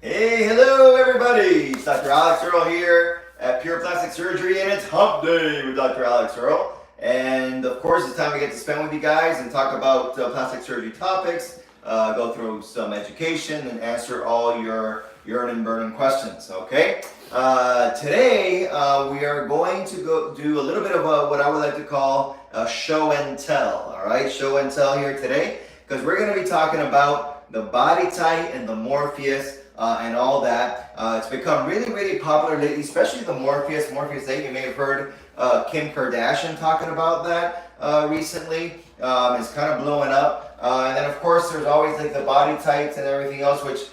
Hey, hello everybody! It's Dr. Alex Earl here at Pure Plastic Surgery, and it's Hump Day with Dr. Alex Earl. And of course, it's time we get to spend with you guys and talk about plastic surgery topics, go through some education, and answer all your urine and burning questions, okay? Today, we are going to go do a little bit of what I would like to call a show and tell, all right? Show and tell here today, because we're going to be talking about the BodyTite and the Morpheus and all that. It's become really, really popular lately, especially the Morpheus 8. You may have heard Kim Kardashian talking about that recently. It's kind of blowing up. And then, of course, there's always like the BodyTites and everything else, which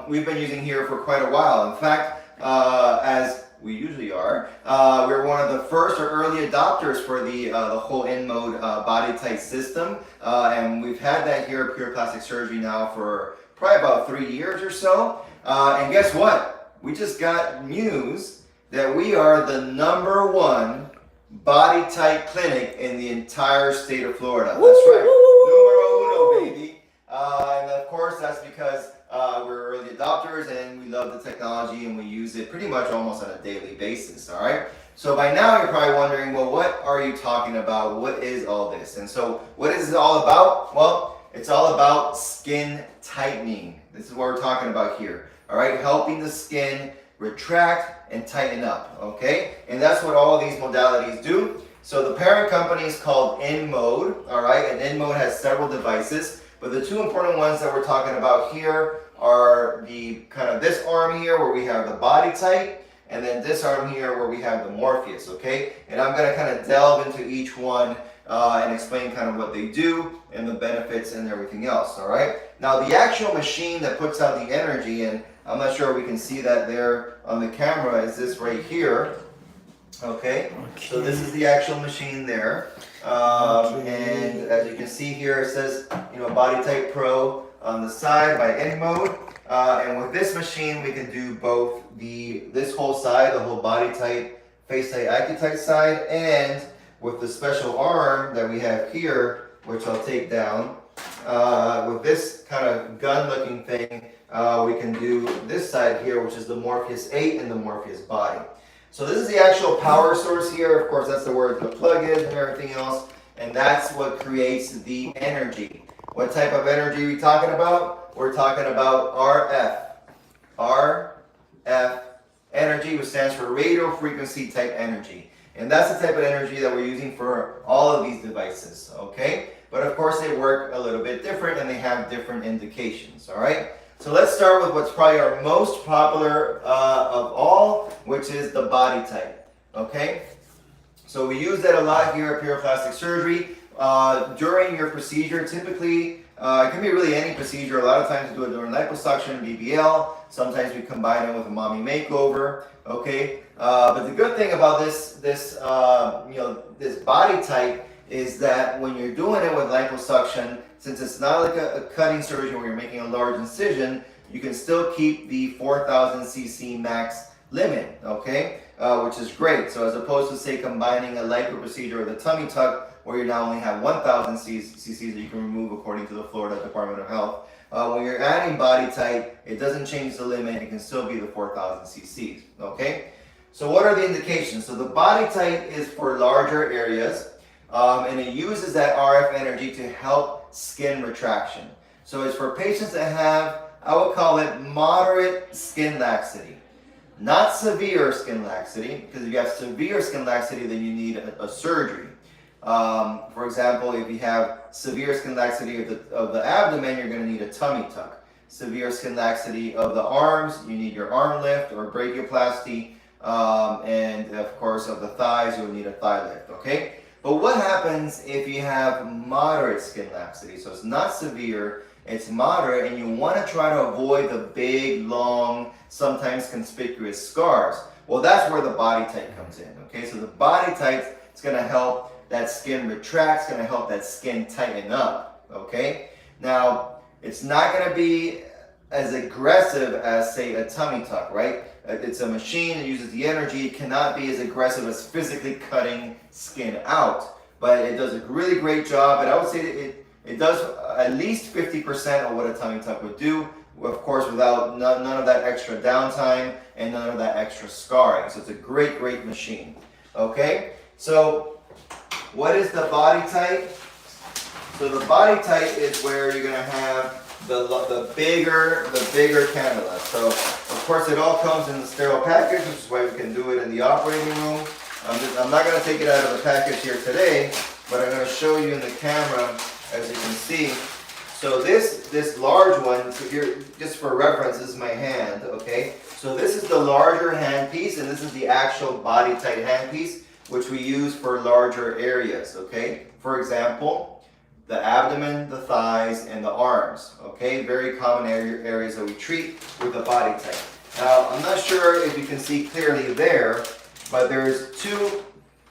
we've been using here for quite a while. In fact, as we usually are, we're one of the first or early adopters for the whole in-mode BodyTite system. And we've had that here at Pure Plastic Surgery now for probably about 3 years or so. And guess what? We just got news that we are the #1 BodyTite clinic in the entire state of Florida. That's right. Numero uno, baby. And of course, that's because we're early adopters and we love the technology and we use it pretty much almost on a daily basis, all right? So by now you're probably wondering, well, what are you talking about? What is all this? And so what is it all about? Well, it's all about skin tightening. This is what we're talking about here, all right? Helping the skin retract and tighten up, okay? And that's what all of these modalities do. So the parent company is called InMode, all right? And InMode has several devices, but the two important ones that we're talking about here are the kind of this arm here where we have the BodyTite, and then this arm here where we have the Morpheus, okay? And I'm gonna kind of delve into each one and explain kind of what they do and the benefits and everything else, all right? Now the actual machine that puts out the energy, and I'm not sure we can see that there on the camera, is this right here, okay? So this is the actual machine there. And as you can see here, it says, you know, BodyTite Pro on the side by InMode. And with this machine, we can do both this whole side, the whole BodyTite, FaceTite, AccuTite side, and with the special arm that we have here, which I'll take down, with this kind of gun-looking thing, we can do this side here, which is the Morpheus 8 and the Morpheus Body. So this is the actual power source here. Of course, that's the word the plug is and everything else, and that's what creates the energy. What type of energy are we talking about? We're talking about RF. RF energy, which stands for radio frequency type energy. And that's the type of energy that we're using for all of these devices, okay? But of course they work a little bit different and they have different indications, all right? So let's start with what's probably our most popular of all, which is the BodyTite, okay? So we use that a lot here at Pure Plastic Surgery. During your procedure, typically, it can be really any procedure. A lot of times we do it during liposuction, BBL. Sometimes we combine it with a mommy makeover, okay? But the good thing about this BodyTite is that when you're doing it with liposuction, since it's not like a cutting surgery where you're making a large incision, you can still keep the 4,000 cc max limit, okay? Which is great. So as opposed to, say, combining a lipo procedure with a tummy tuck, where you now only have 1,000 cc's that you can remove according to the Florida Department of Health. When you're adding BodyTite, it doesn't change the limit. It can still be the 4,000 cc's, okay? So what are the indications? So the BodyTite is for larger areas, and it uses that RF energy to help skin retraction. So it's for patients that have, I would call it moderate skin laxity. Not severe skin laxity, because if you have severe skin laxity, then you need a surgery. For example, if you have severe skin laxity of the abdomen, you're going to need a tummy tuck. Severe skin laxity of the arms, you need your arm lift or brachioplasty. And of course, of the thighs, you'll need a thigh lift, okay? But what happens if you have moderate skin laxity? So it's not severe, it's moderate, and you want to try to avoid the big, long, sometimes conspicuous scars. Well, that's where the BodyTite comes in, okay? So the BodyTite is going to help that skin retract, it's going to help that skin tighten up, okay? Now, it's not going to be as aggressive as, say, a tummy tuck, right? It's a machine that uses the energy. It cannot be as aggressive as physically cutting skin out, but it does a really great job. And I would say that it does at least 50% of what a tummy tuck would do, of course without none of that extra downtime and none of that extra scarring. So it's a great, great machine. Okay, so what is the BodyTite? So the BodyTite is where you're going to have the bigger cannula. So of course it all comes in the sterile package, which is why we can do it in the operating room. I'm not going to take it out of the package here today, but I'm going to show you in the camera, as you can see. So this large one, so here, just for reference, this is my hand, okay? So this is the larger handpiece, and this is the actual BodyTite handpiece, which we use for larger areas, okay? For example, the abdomen, the thighs, and the arms, okay? Very common areas that we treat with the BodyTite. Now, I'm not sure if you can see clearly there, but there's two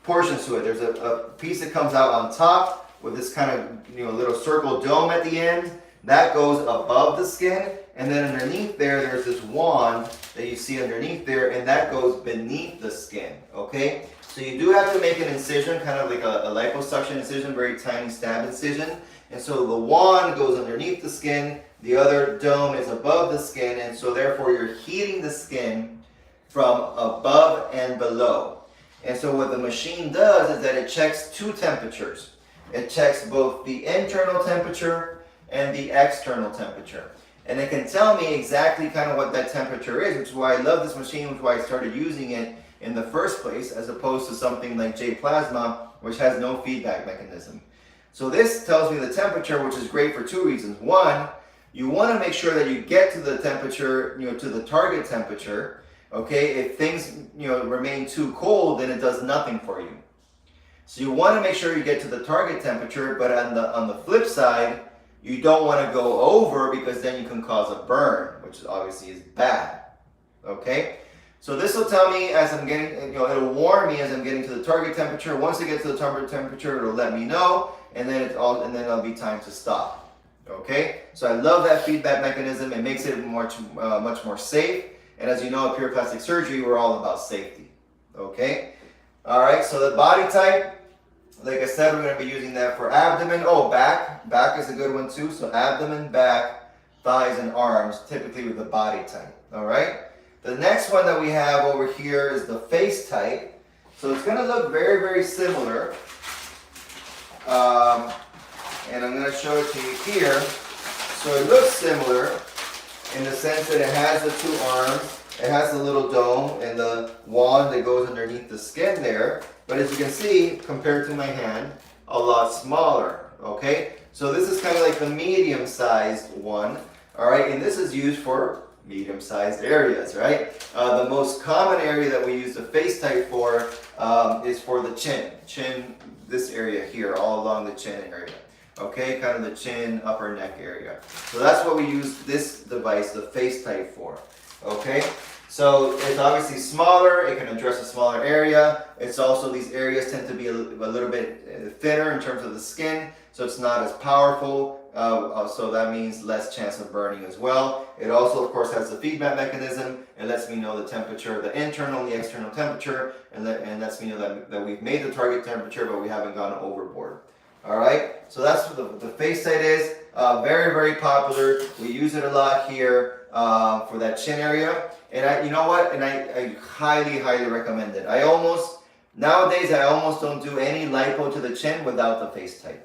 portions to it. There's a piece that comes out on top with this kind of little circle dome at the end. That goes above the skin, and then underneath there's this wand that you see underneath there, and that goes beneath the skin, okay? So you do have to make an incision, kind of like a liposuction incision, very tiny stab incision. And so the wand goes underneath the skin, the other dome is above the skin, and so therefore you're heating the skin from above and below. And so what the machine does is that it checks two temperatures. It checks both the internal temperature and the external temperature. And it can tell me exactly kind of what that temperature is, which is why I love this machine, which is why I started using it in the first place, as opposed to something like J-Plasma, which has no feedback mechanism. So this tells me the temperature, which is great for two reasons. One, you want to make sure that you get to the temperature, to the target temperature. Okay, if things remain too cold, then it does nothing for you. So you want to make sure you get to the target temperature, but on the flip side, you don't want to go over, because then you can cause a burn, which obviously is bad. Okay, so this will tell me as I'm getting, it'll warn me as I'm getting to the target temperature. Once it gets to the target temperature, it'll let me know, and then it'll be time to stop. Okay, so I love that feedback mechanism. It makes it much more safe. And as you know, at Pure Plastic Surgery, we're all about safety. Okay? All right, so the BodyTite, like I said, we're going to be using that for abdomen. Oh, back. Back is a good one too. So abdomen, back, thighs, and arms, typically with the BodyTite. All right? The next one that we have over here is the FaceTite. So it's going to look very, very similar. And I'm going to show it to you here. So it looks similar in the sense that it has the two arms, it has the little dome and the wand that goes underneath the skin there. But as you can see, compared to my hand, a lot smaller, okay? So this is kind of like the medium-sized one, all right? And this is used for medium-sized areas, right? The most common area that we use the FaceTite for is for the chin. Chin, this area here, all along the chin area. Okay, kind of the chin, upper neck area. So that's what we use this device, the FaceTite, for. Okay, so it's obviously smaller. It can address a smaller area. It's also, these areas tend to be a little bit thinner in terms of the skin, so it's not as powerful. So that means less chance of burning as well. It also, of course, has a feedback mechanism. It lets me know the temperature, the internal and the external temperature, and lets me know that we've made the target temperature, but we haven't gone overboard. All right, so that's what the FaceTite is. Very, very popular. We use it a lot here for that chin area. And I highly, highly recommend it. Nowadays, I almost don't do any lipo to the chin without the FaceTite.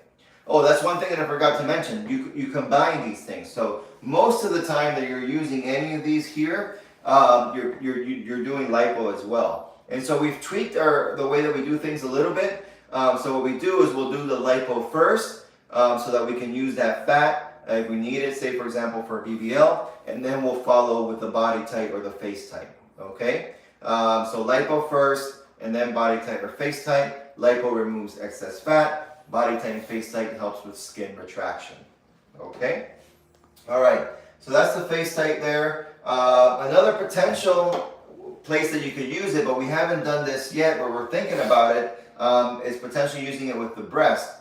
Oh, that's one thing that I forgot to mention. You combine these things. So most of the time that you're using any of these here, you're doing lipo as well. And so we've tweaked the way that we do things a little bit. So what we do is we'll do the lipo first, so that we can use that fat if we need it, say for example for BBL, and then we'll follow with the BodyTite or the FaceTite. Okay? So lipo first, and then BodyTite or FaceTite. Lipo removes excess fat. BodyTite and FaceTite helps with skin retraction. Okay? All right. So that's the FaceTite there. Another potential place that you could use it, but we haven't done this yet, but we're thinking about it, is potentially using it with the breast.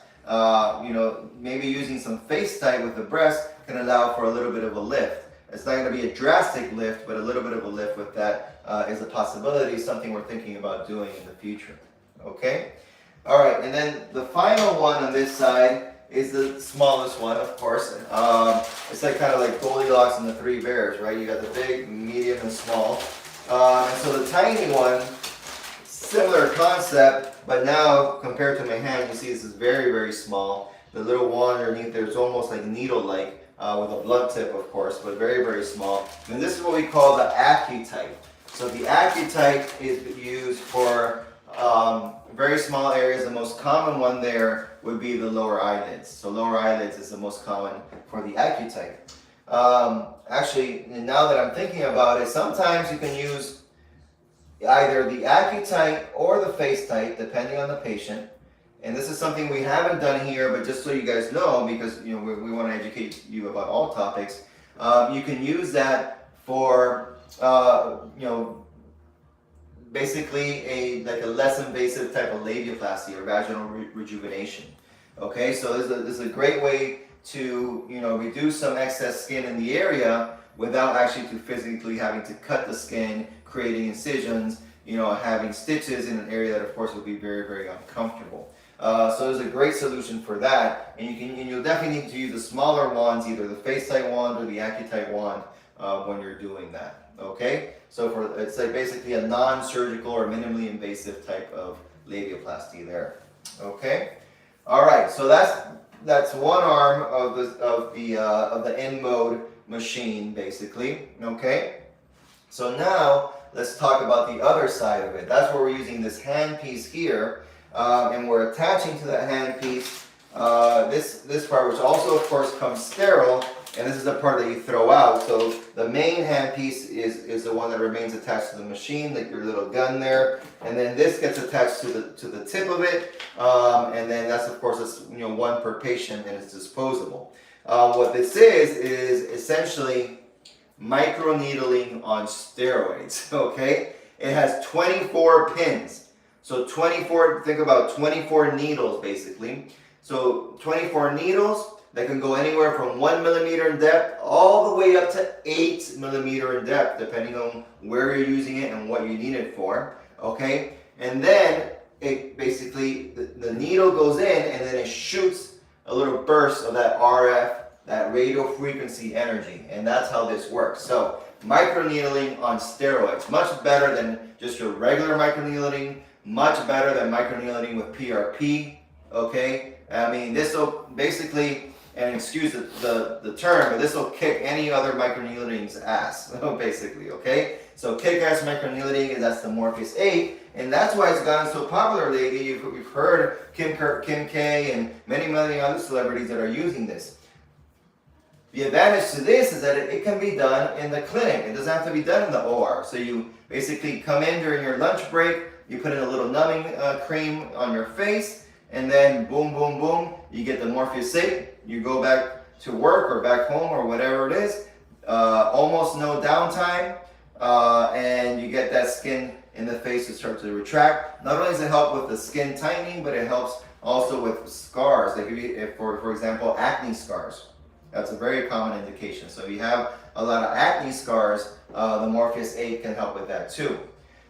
Maybe using some FaceTite with the breast can allow for a little bit of a lift. It's not going to be a drastic lift, but a little bit of a lift with that is a possibility, something we're thinking about doing in the future. Okay? All right, and then the final one on this side is the smallest one, of course. It's like kind of like Goldilocks and the Three Bears, right? You got the big, medium, and small. And so the tiny one, similar concept, but now compared to my hand, you see this is very, very small. The little one underneath there is almost like needle-like with a blunt tip, of course, but very, very small. And this is what we call the BodyTite. So the BodyTite is used for very small areas. The most common one there would be the lower eyelids. So lower eyelids is the most common for the BodyTite. Actually, now that I'm thinking about it, sometimes you can use either the BodyTite or the FaceTite, depending on the patient. And this is something we haven't done here, but just so you guys know, because we want to educate you about all topics, you can use that for basically like a less invasive type of labiaplasty or vaginal rejuvenation. Okay, so this is a great way to reduce some excess skin in the area without actually physically having to cut the skin, creating incisions, having stitches in an area that of course would be very, very uncomfortable. So there's a great solution for that, and you'll definitely need to use the smaller ones, either the FaceTite wand or the BodyTite wand, when you're doing that. Okay, so it's like basically a non-surgical or minimally invasive type of labiaplasty there. Okay, all right. So that's one arm of the in-mode machine, basically. Okay, so now let's talk about the other side of it. That's where we're using this handpiece here. And we're attaching to that handpiece this part, which also of course comes sterile, and this is the part that you throw out. So the main handpiece is the one that remains attached to the machine, like your little gun there, and then this gets attached to the tip of it, and then that's of course one per patient, and it's disposable. What this is essentially microneedling on steroids. Okay, it has 24 pins. So 24, think about 24 needles basically. So 24 needles that can go anywhere from 1 millimeter in depth all the way up to 8 millimeter in depth, depending on where you're using it and what you need it for. Okay, and then it basically, the needle goes in and then it shoots a little burst of that RF, that radio frequency energy, and that's how this works. So microneedling on steroids, much better than just your regular microneedling. Much better than microneedling with PRP, okay? I mean, this will basically, and excuse the term, but this will kick any other microneedling's ass, basically, okay? So kick-ass microneedling, that's the Morpheus 8, and that's why it's gotten so popular lately. We've heard Kim K and many other celebrities that are using this. The advantage to this is that it can be done in the clinic. It doesn't have to be done in the OR. So you basically come in during your lunch break, you put in a little numbing cream on your face, and then boom, boom, boom, you get the Morpheus 8. You go back to work or back home or whatever it is. Almost no downtime, and you get that skin in the face to start to retract. Not only does it help with the skin tightening, but it helps also with scars. Like for example, acne scars. That's a very common indication. So if you have a lot of acne scars, the Morpheus 8 can help with that too.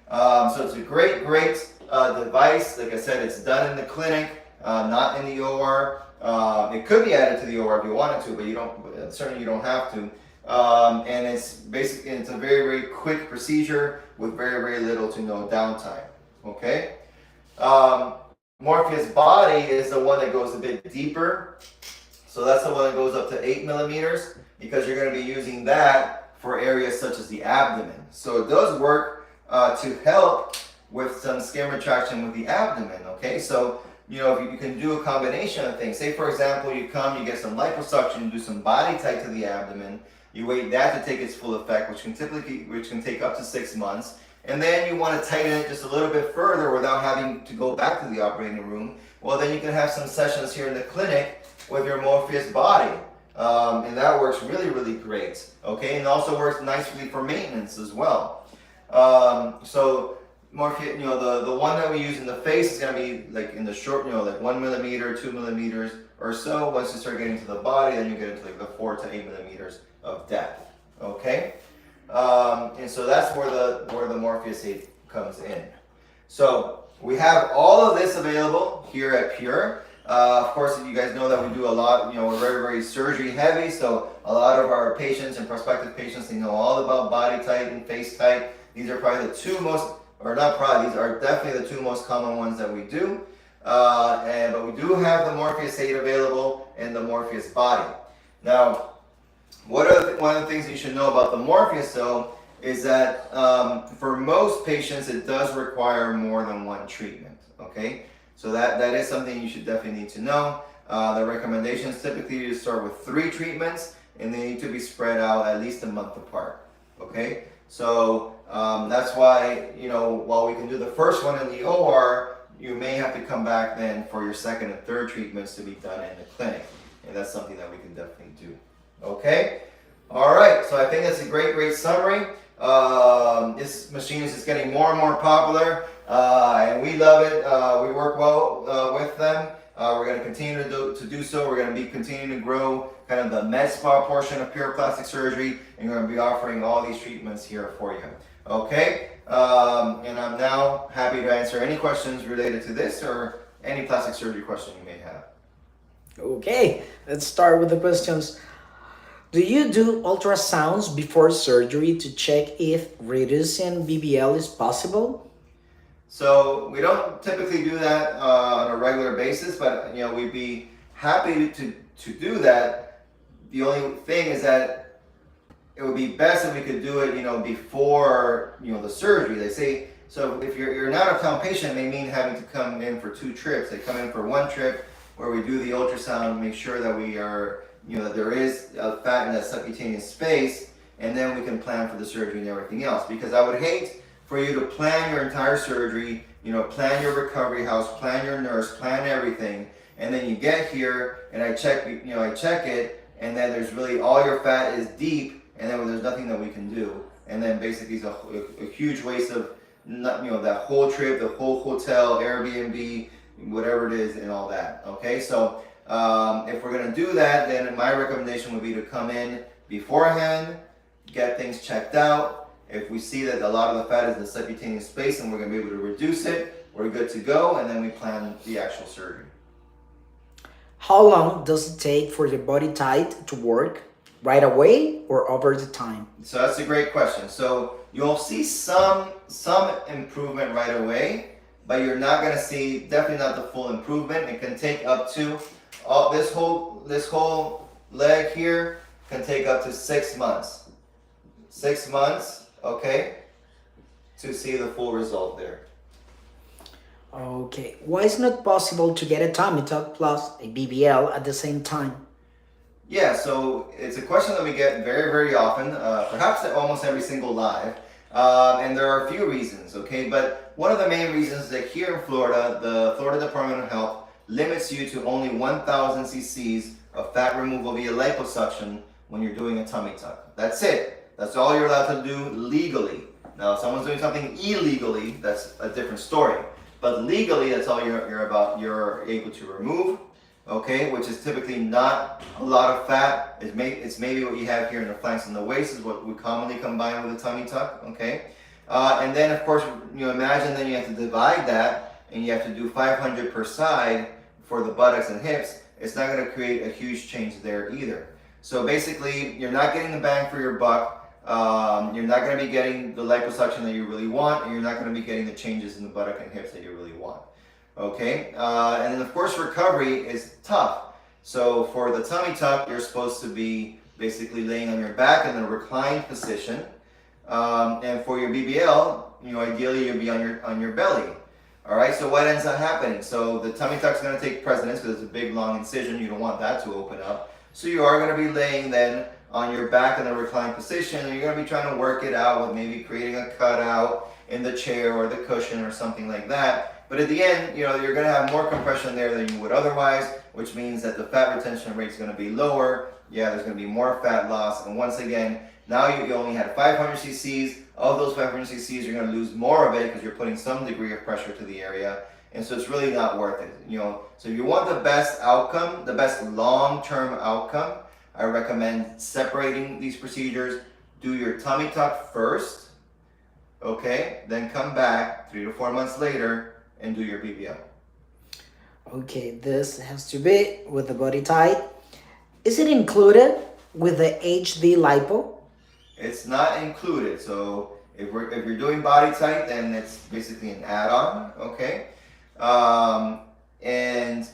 So it's a great device. Like I said, it's done in the clinic, not in the OR. It could be added to the OR if you wanted to, but certainly you don't have to. And it's a very, very quick procedure with very, very little to no downtime. Okay. Morpheus body is the one that goes a bit deeper. So that's the one that goes up to 8 millimeters, because you're going to be using that for areas such as the abdomen. So it does work to help with some skin retraction with the abdomen. Okay, so if you can do a combination of things. Say for example, you get some liposuction, do some BodyTite to the abdomen. You wait that to take its full effect, which can take up to 6 months, and then you want to tighten it just a little bit further without having to go back to the operating room. Well, then you can have some sessions here in the clinic with your Morpheus body, and that works really, really great. Okay, and also works nicely for maintenance as well. So Morpheus, the one that we use in the face is going to be like in the short, like 1 millimeter, 2 millimeters or so. Once you start getting to the body, then you get into like the 4 to 8 millimeters of depth. Okay, and so that's where the Morpheus 8 comes in. So we have all of this available here at Pure. Of course, you guys know that we do a lot, we're very, very surgery heavy, so a lot of our patients and prospective patients, they know all about BodyTite and FaceTite. These are probably the two most, or not probably, these are definitely the two most common ones that we do. But we do have the Morpheus 8 available and the Morpheus Body. Now, one of the things you should know about the Morpheus though is that for most patients it does require more than one treatment, okay? So that is something you should definitely need to know. The recommendation is typically to start with 3 treatments and they need to be spread out at least a month apart, okay? So that's why, while we can do the first one in the OR, you may have to come back then for your second and third treatments to be done in the clinic. And that's something that we can definitely do. Okay? All right, so I think that's a great summary. This machine is just getting more and more popular, and we love it. We work well with them. We're going to continue to do so. We're going to be continuing to grow kind of the med spa portion of pure plastic surgery, and we're going to be offering all these treatments here for you. Okay? And I'm now happy to answer any questions related to this or any plastic surgery question you may have. Okay, let's start with the questions. Do you do ultrasounds before surgery to check if reducing BBL is possible? So we don't typically do that on a regular basis, but we'd be happy to do that. The only thing is that it would be best if we could do it, before the surgery. They say, so if you're an out-of-town patient, it may mean having to come in for 2 trips. They come in for 1 trip where we do the ultrasound, make sure that we are, that there is fat in that subcutaneous space, and then we can plan for the surgery and everything else. Because I would hate for you to plan your entire surgery, plan your recovery house, plan your nurse, plan everything, and then you get here and I check it, and then there's really all your fat is deep, and then there's nothing that we can do, and then basically it's a huge waste of that whole trip, the whole hotel, Airbnb, whatever it is, and all that. Okay, so if we're going to do that, then my recommendation would be to come in beforehand, get things checked out. If we see that a lot of the fat is in the subcutaneous space and we're going to be able to reduce it, we're good to go, and then we plan the actual surgery. How long does it take for the BodyTite to work? Right away or over the time? So that's a great question. So you'll see some improvement right away, but you're not going to see, definitely not the full improvement. It can take up to this whole leg here can take up to 6 months. 6 months, okay, to see the full result there. Okay, why is it not possible to get a tummy tuck plus a BBL at the same time? Yeah, so it's a question that we get very, very often, perhaps at almost every single live. And there are a few reasons, okay? But one of the main reasons is that here in Florida, the Florida Department of Health limits you to only 1,000 cc's of fat removal via liposuction when you're doing a tummy tuck. That's it. That's all you're allowed to do legally. Now, if someone's doing something illegally, that's a different story. But legally, that's all you're able to remove. Okay, which is typically not a lot of fat. It's maybe what you have here in the flanks and the waist is what we commonly combine with a tummy tuck. Okay, and then of course imagine then you have to divide that and you have to do 500 per side for the buttocks and hips. It's not going to create a huge change there either. So basically, you're not getting the bang for your buck. You're not going to be getting the liposuction that you really want, and you're not going to be getting the changes in the buttock and hips that you really want. Okay, and then of course recovery is tough. So for the tummy tuck, you're supposed to be basically laying on your back in a reclined position, and for your BBL, ideally you'll be on your belly. All right, so what ends up happening? So the tummy tuck's going to take precedence because it's a big long incision. You don't want that to open up. So you are going to be laying then on your back in a reclined position, and you're going to be trying to work it out with maybe creating a cutout in the chair or the cushion or something like that. But at the end, you're going to have more compression there than you would otherwise, which means that the fat retention rate is going to be lower. Yeah, there's going to be more fat loss. And once again, now you only had 500 cc's. Of those 500 cc's, you're going to lose more of it because you're putting some degree of pressure to the area. And so it's really not worth it. So if you want the best outcome, the best long-term outcome, I recommend separating these procedures. Do your tummy tuck first, okay? Then come back 3 to 4 months later and do your BBL. Okay, this has to be with the BodyTite. Is it included with the HD lipo? It's not included. So if you're doing BodyTite, then it's basically an add-on. Okay, and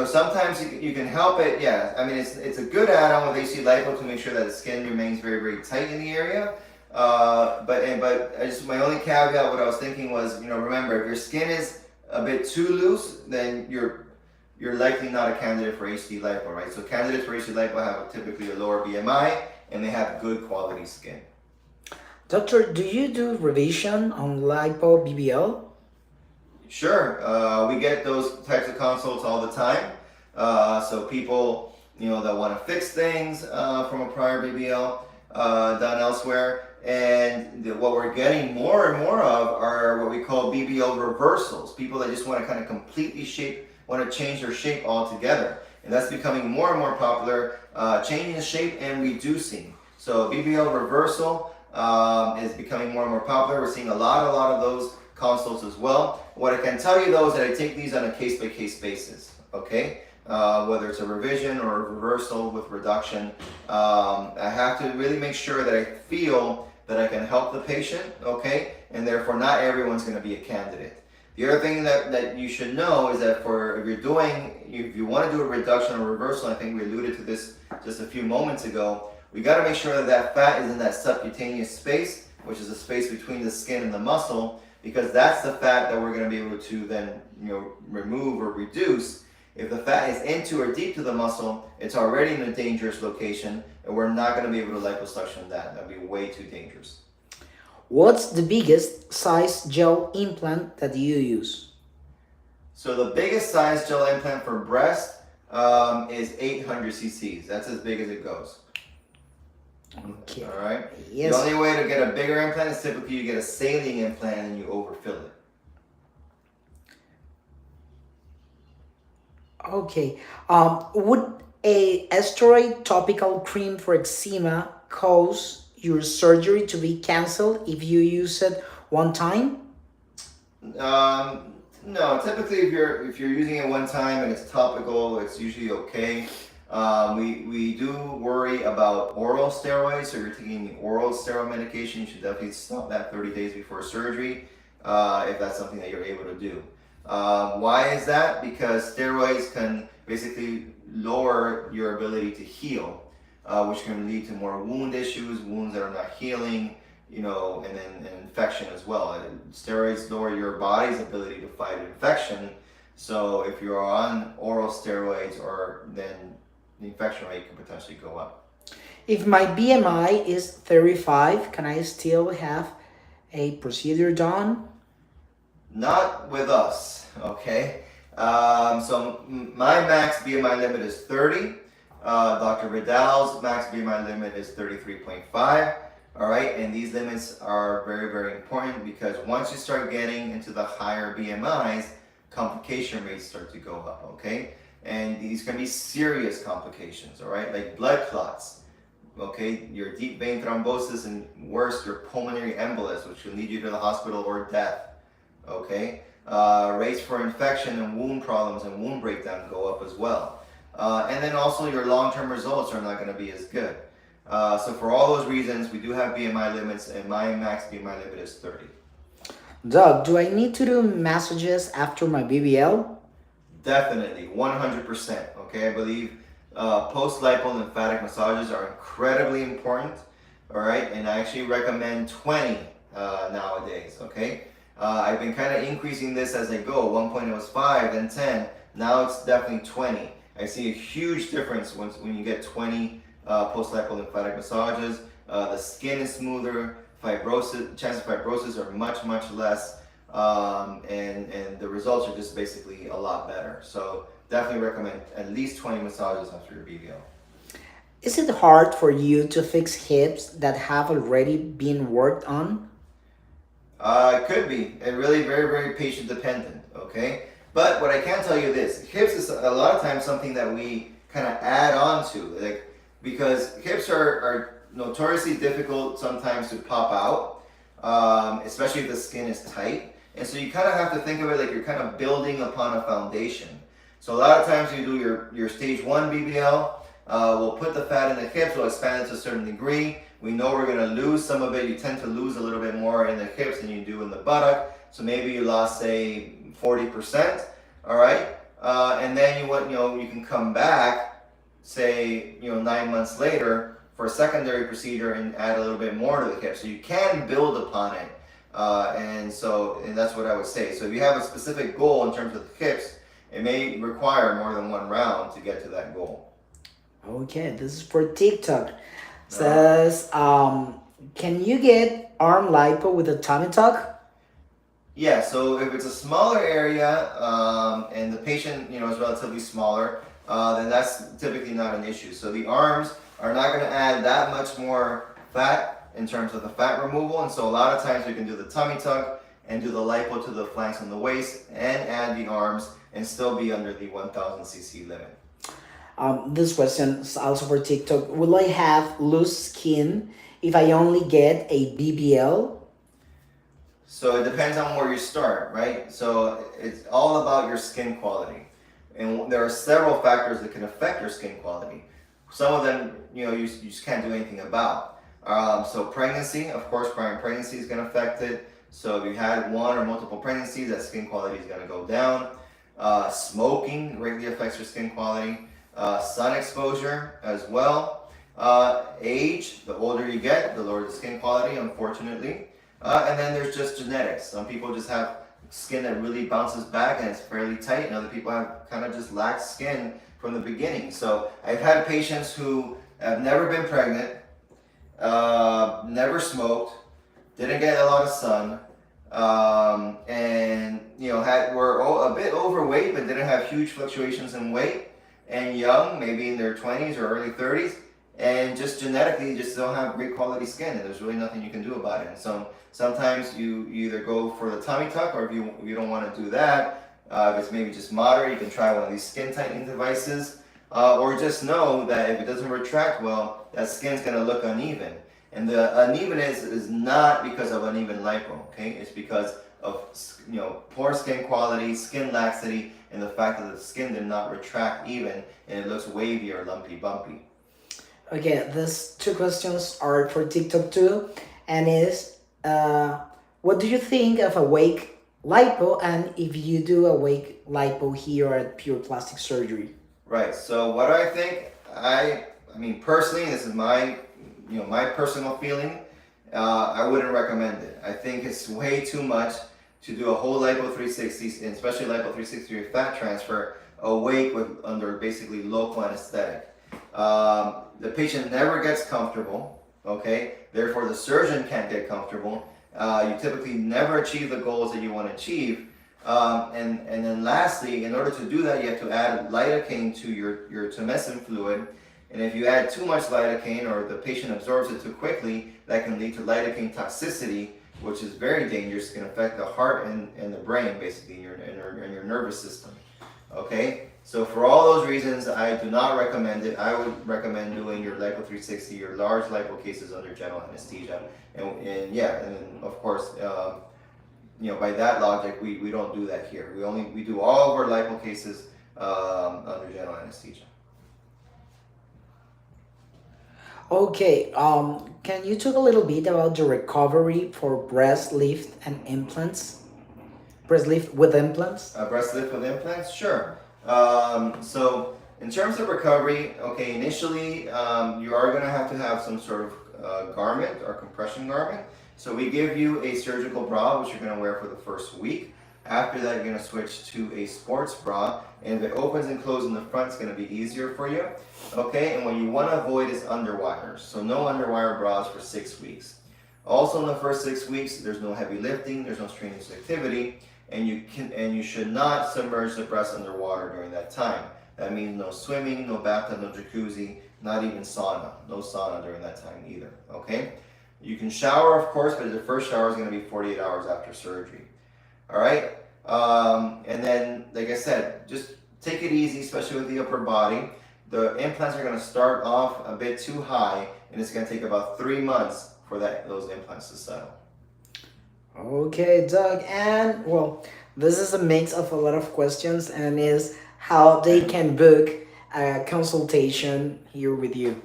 sometimes you can help it. Yeah, I mean it's a good add-on with AC lipo to make sure that the skin remains very very tight in the area. But I just my only caveat, what I was thinking was, remember, if your skin is a bit too loose, then you're likely not a candidate for HD lipo, right? So candidates for HD lipo have typically a lower BMI and they have good quality skin. Doctor, do you do revision on lipo BBL? Sure, we get those types of consults all the time. So people, that want to fix things from a prior BBL done elsewhere. And what we're getting more and more of are what we call BBL reversals. People that just want to kind of completely want to change their shape altogether. And that's becoming more and more popular, changing the shape and reducing. So BBL reversal is becoming more and more popular. We're seeing a lot of those consults as well. What I can tell you though is that I take these on a case-by-case basis, okay? Whether it's a revision or a reversal with reduction, I have to really make sure that I feel that I can help the patient, okay? And therefore not everyone's gonna be a candidate. The other thing that you should know is that if you wanna do a reduction or reversal, I think we alluded to this just a few moments ago, we gotta make sure that fat is in that subcutaneous space, which is the space between the skin and the muscle, because that's the fat that we're going to be able to then remove or reduce. If the fat is into or deep to the muscle, it's already in a dangerous location, and we're not going to be able to liposuction that. That'd be way too dangerous. What's the biggest size gel implant that you use? So the biggest size gel implant for breast is 800 cc's. That's as big as it goes. Okay. All right. Yes. The only way to get a bigger implant is typically you get a saline implant and you overfill it. Okay. Would a steroid topical cream for eczema cause your surgery to be canceled if you use it one time? No. Typically, if you're using it one time and it's topical, it's usually okay. We do worry about oral steroids, so if you're taking oral steroid medication, you should definitely stop that 30 days before surgery if that's something that you're able to do. Why is that? Because steroids can basically lower your ability to heal, which can lead to more wound issues, wounds that are not healing, and then an infection as well. Steroids lower your body's ability to fight infection, so if you're on oral steroids, then the infection rate can potentially go up. If my BMI is 35, can I still have a procedure done? Not with us, okay? So my max BMI limit is 30. Dr. Vidal's max BMI limit is 33.5. All right, and these limits are very, very important because once you start getting into the higher BMIs, complication rates start to go up, okay? And these can be serious complications, all right? Like blood clots, okay? Your deep vein thrombosis, and worse, your pulmonary embolus, which will lead you to the hospital or death, okay? Rates for infection and wound problems and wound breakdown go up as well. And then also your long-term results are not gonna be as good. So for all those reasons, we do have BMI limits, and my max BMI limit is 30. Doug, do I need to do massages after my BBL? Definitely, 100%. Okay, I believe post-lipo lymphatic massages are incredibly important. All right, and I actually recommend 20 nowadays. Okay, I've been kind of increasing this as I go. At one point it was 5, then 10. Now it's definitely 20. I see a huge difference when you get 20 post-lipo lymphatic massages. The skin is smoother. Chances of fibrosis are much less. And the results are just basically a lot better. So definitely recommend at least 20 massages after your BBL. Is it hard for you to fix hips that have already been worked on? It could be. It really very patient dependent, okay? But what I can tell you this, hips is a lot of times something that we kind of add on to, because hips are notoriously difficult sometimes to pop out, especially if the skin is tight. And so you kind of have to think of it like you're kind of building upon a foundation. So a lot of times you do your stage 1 BBL, we'll put the fat in the hips, we'll expand it to a certain degree. We know we're going to lose some of it. You tend to lose a little bit more in the hips than you do in the buttock. So maybe you lost, say, 40%, all right? And then you can come back, say, 9 months later for a secondary procedure and add a little bit more to the hip. So you can build upon it. And that's what I would say. So if you have a specific goal in terms of the hips, it may require more than one round to get to that goal. Okay, this is for TikTok. Says, can you get arm lipo with a tummy tuck? Yeah, so if it's a smaller area and the patient is relatively smaller, then that's typically not an issue. So the arms are not going to add that much more fat in terms of the fat removal, and so a lot of times we can do the tummy tuck and do the lipo to the flanks and the waist and add the arms and still be under the 1000 cc limit. This question is also for TikTok. Will I have loose skin if I only get a BBL? So it depends on where you start, right? So it's all about your skin quality. And there are several factors that can affect your skin quality. Some of them, you just can't do anything about. So pregnancy, of course, pregnancy is going to affect it. So if you had one or multiple pregnancies, that skin quality is going to go down. Smoking greatly affects your skin quality. Sun exposure as well. Age, the older you get, the lower the skin quality, unfortunately. And then there's just genetics. Some people just have skin that really bounces back and it's fairly tight, and other people have kind of just lax skin from the beginning. So I've had patients who have never been pregnant, never smoked, didn't get a lot of sun, and were a bit overweight but didn't have huge fluctuations in weight, and young, maybe in their 20s or early 30s, and just genetically just don't have great quality skin, and there's really nothing you can do about it. And so sometimes you either go for the tummy tuck, or if you don't want to do that, if it's maybe just moderate, you can try one of these skin tightening devices, or just know that if it doesn't retract well, that skin's going to look uneven. And the unevenness is not because of uneven lipo, okay? It's because of poor skin quality, skin laxity, and the fact that the skin did not retract even, and it looks wavy or lumpy, bumpy. Okay, these two questions are for TikTok too, and is what do you think of awake lipo, and if you do awake lipo here at Pure Plastic Surgery? Right. So what do I think? I mean personally, this is my my personal feeling. I wouldn't recommend it. I think it's way too much to do a whole lipo 360, and especially lipo 360 or fat transfer awake under basically local anesthetic. The patient never gets comfortable, okay? Therefore, the surgeon can't get comfortable. You typically never achieve the goals that you want to achieve. And then lastly, in order to do that, you have to add lidocaine to your tumescent fluid. And if you add too much lidocaine, or the patient absorbs it too quickly, that can lead to lidocaine toxicity, which is very dangerous. It can affect the heart and the brain, basically, in your nervous system. Okay? So for all those reasons, I do not recommend it. I would recommend doing your lipo 360, your large lipo cases under general anesthesia. And then of course, by that logic, we don't do that here. We do all of our lipo cases under general anesthesia. Okay, can you talk a little bit about the recovery for breast lift and implants? Breast lift with implants? Breast lift with implants? Sure. So in terms of recovery, okay, initially you are going to have some sort of garment or compression garment. So we give you a surgical bra, which you're going to wear for the first week. After that, you're going to switch to a sports bra, and if it opens and closes in the front, it's going to be easier for you. Okay, and what you want to avoid is underwires. So no underwire bras for 6 weeks. Also in the first 6 weeks, there's no heavy lifting, there's no strenuous activity, and you should not submerge the breast underwater during that time. That means no swimming, no bathtub, no jacuzzi, not even sauna. No sauna during that time either. Okay? You can shower, of course, but the first shower is going to be 48 hours after surgery. All right? And then, like I said, just take it easy, especially with the upper body. The implants are going to start off a bit too high, and it's going to take about 3 months for those implants to settle. Okay, Doug. And well, this is a mix of a lot of questions, and is how they can book a consultation here with you.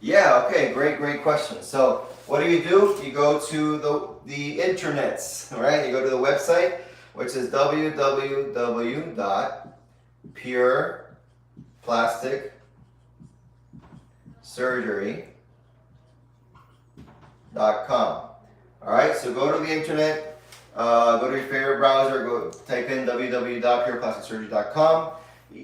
Yeah, okay, great question. So what do? You go to the internets, all right? You go to the website, which is www.pureplasticsurgery.com. All right, so go to the internet, go to your favorite browser, go type in www.pureplasticsurgery.com.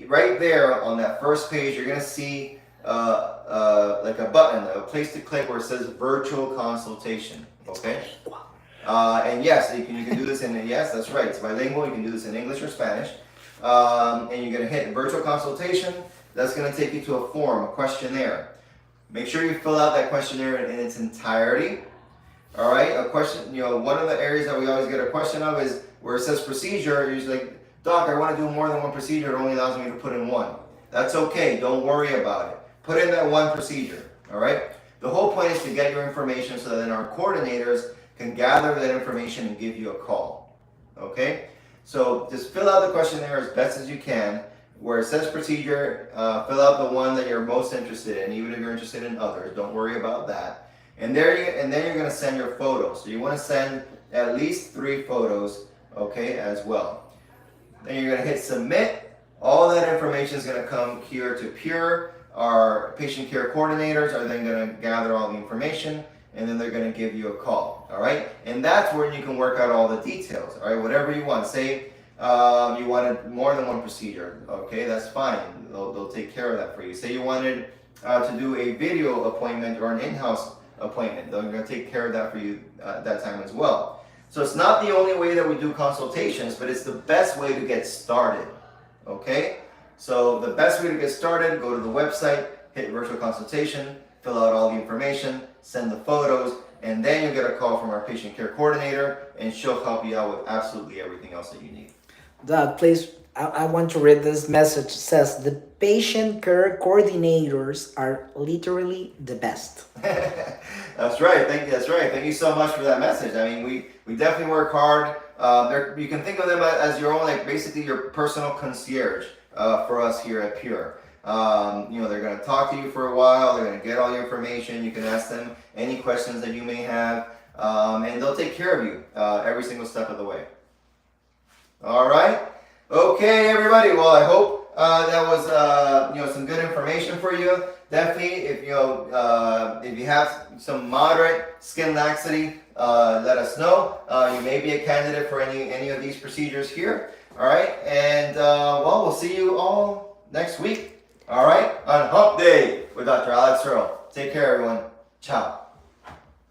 Right there on that first page, you're gonna see like a button, a place to click where it says virtual consultation. Okay. And yes, you can do this in, yes, that's right, it's bilingual. You can do this in English or Spanish. And you're gonna hit virtual consultation. That's gonna take you to a form, a questionnaire. Make sure you fill out that questionnaire in its entirety. All right, a question, one of the areas that we always get a question of is where it says procedure. You're usually like, Doc, I want to do more than one procedure. It only allows me to put in one. That's okay. Don't worry about it. Put in that one procedure. All right. The whole point is to get your information so that then our coordinators can gather that information and give you a call. Okay. So just fill out the questionnaire as best as you can. Where it says procedure, fill out the one that you're most interested in, even if you're interested in others. Don't worry about that. And then you're going to send your photos. So you want to send at least 3 photos, okay, as well. Then you're going to hit submit. All that information is going to come here to Pure. Our patient care coordinators are then going to gather all the information, and then they're going to give you a call. All right, and that's where you can work out all the details. All right, whatever you want. Say you wanted more than one procedure. Okay, that's fine. They'll take care of that for you. Say you wanted to do a video appointment or an in-house appointment. They're going to take care of that for you at that time as well. So it's not the only way that we do consultations, but it's the best way to get started. Okay? So the best way to get started, go to the website, hit virtual consultation, fill out all the information, send the photos, and then you'll get a call from our patient care coordinator, and she'll help you out with absolutely everything else that you need. Doug, please, I want to read this message. It says the patient care coordinators are literally the best. That's right. That's right. Thank you so much for that message. I mean, we definitely work hard. You can think of them as your own, like basically your personal concierge for us here at Pure. They're going to talk to you for a while. They're going to get all your information. You can ask them any questions that you may have, and they'll take care of you every single step of the way. All right. Okay, everybody. Well, I hope that was some good information for you. Definitely, if you have some moderate skin laxity, let us know. You may be a candidate for any of these procedures here. All right, and we'll see you all next week. All right, on Hump Day with Dr. Alex Earl. Take care, everyone. Ciao.